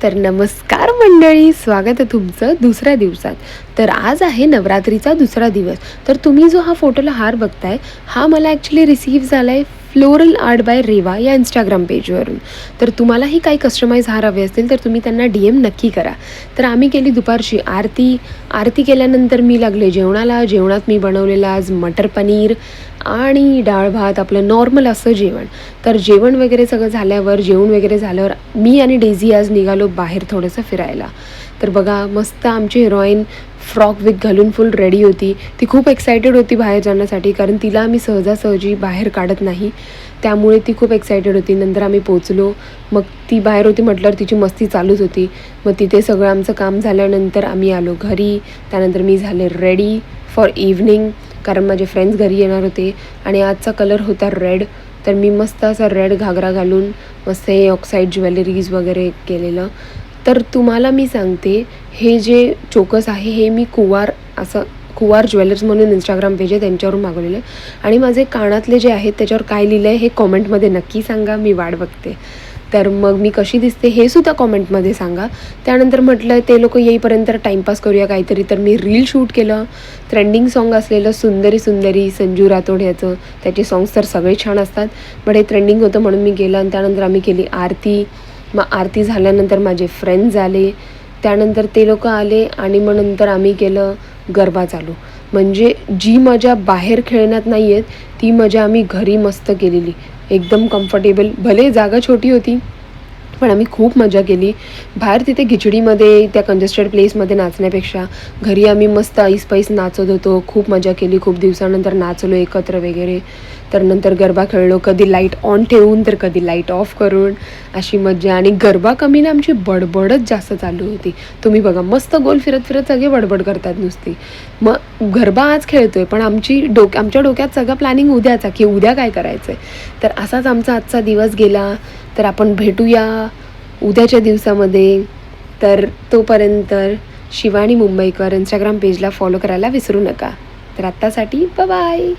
तर नमस्कार मंडळी, स्वागत आहे तुमचं दुसऱ्या दिवसात. तर आज आहे नवरात्रीचा दुसरा दिवस. तर तुम्ही जो हा फोटोला हार बघताय हा मला ॲक्च्युली रिसीव्ह झाला आहे फ्लोरल आर्ट बाय रेवा या इंस्टाग्राम पेजवरून. तर तुम्हालाही काही कस्टमाइज हार हवे असतील तर तुम्ही त्यांना DM नक्की करा. तर आम्ही केली दुपारची आरती केल्यानंतर मी लागले जेवणाला. जेवणात मी बनवलेलं आज मटर पनीर आणि डाळ भात, आपलं नॉर्मल असं जेवण. तर जेवण वगैरे सगळं झाल्यावर, जेवण वगैरे झाल्यावर मी आणि डेझी आज निघालो बाहेर थोडंसं फिरायला. तर बघा, मस्त आमची हिरोईन फ्रॉक विक घालून फुल रेडी होती. ती खूप एक्सायटेड होती बाहेर जाण्यासाठी, कारण तिला आम्ही सहजासहजी बाहेर काढत नाही, त्यामुळे ती खूप एक्सायटेड होती. नंतर आम्ही पोचलो. मग ती बाहेर होती म्हटल्यावर तिची मस्ती चालूच होती. मग तिथे सगळं आमचं काम झाल्यानंतर आम्ही आलो घरी. त्यानंतर मी झाले रेडी फॉर इव्हनिंग, कारण माझे फ्रेंड्स घरी येणार होते आणि आजचा कलर होता रेड. तर मी मस्त असा रेड घागरा घालून मस्त हे ऑक्साईड ज्वेलरीज वगैरे केलेलं. तर तुम्हाला मी सांगते, हे जे चोकस आहे हे मी कुवार ज्वेलर्स म्हणून इंस्टाग्राम पेज आहे त्यांच्यावरून मागवलेलं आहे. आणि माझे कानातले जे आहेत त्याच्यावर काय लिहिलं आहे हे कॉमेंटमध्ये नक्की सांगा, मी वाट बघते. तर मग मी कशी दिसते हे सुद्धा कॉमेंटमध्ये सांगा. त्यानंतर म्हटलं ते लोक येईपर्यंत टाईमपास करूया काहीतरी, तर मी रील शूट केलं. ट्रेंडिंग सॉन्ग असलेलं सुंदरी सुंदरी संजू राठोड ह्याचं, त्याचे सॉंग्स तर सगळे छान असतात, बट हे ट्रेंडिंग होतं म्हणून मी केलं. आणि त्यानंतर आम्ही केली आरती. मग आरती झाल्यानंतर माझे फ्रेंड्स आले, त्यानंतर ते लोक आले आणि मग नंतर आम्ही केलं गरबा चालू. म्हणजे जी मजा बाहेर खेळण्यात नाही आहेत ती मजा आम्ही घरी मस्त केलेली, एकदम कम्फर्टेबल. भले जागा छोटी होती पण आम्ही खूप मजा केली. बाहेर तिथे खिचडीमध्ये त्या कंजेस्टेड प्लेसमध्ये नाचण्यापेक्षा घरी आम्ही मस्त ऐसपैस नाचत होतो. खूप मजा केली, खूप दिवसानंतर नाचलो एकत्र वगैरे. तर नंतर गरबा खेळलो, कधी लाईट ऑन ठेवून तर कधी लाईट ऑफ करून, अशी मजा. आणि गरबा कमी ना, आमची बडबडच जास्त चालू होती. तुम्ही बघा, मस्त गोल फिरत फिरत सगळे बडबड करतात नुसती. मग गरबा आज खेळतोय पण आमच्या डोक्यात सगळं प्लॅनिंग उद्याचा, की उद्या काय करायचं आहे. तर असाच आमचा आजचा दिवस गेला. तर आपण भेटूया उद्याच्या दिवसामध्ये. तर तोपर्यंत शिवानी मुंबईकर इंस्टाग्राम पेजला फॉलो करायला विसरू नका. तर आत्तासाठी बाय.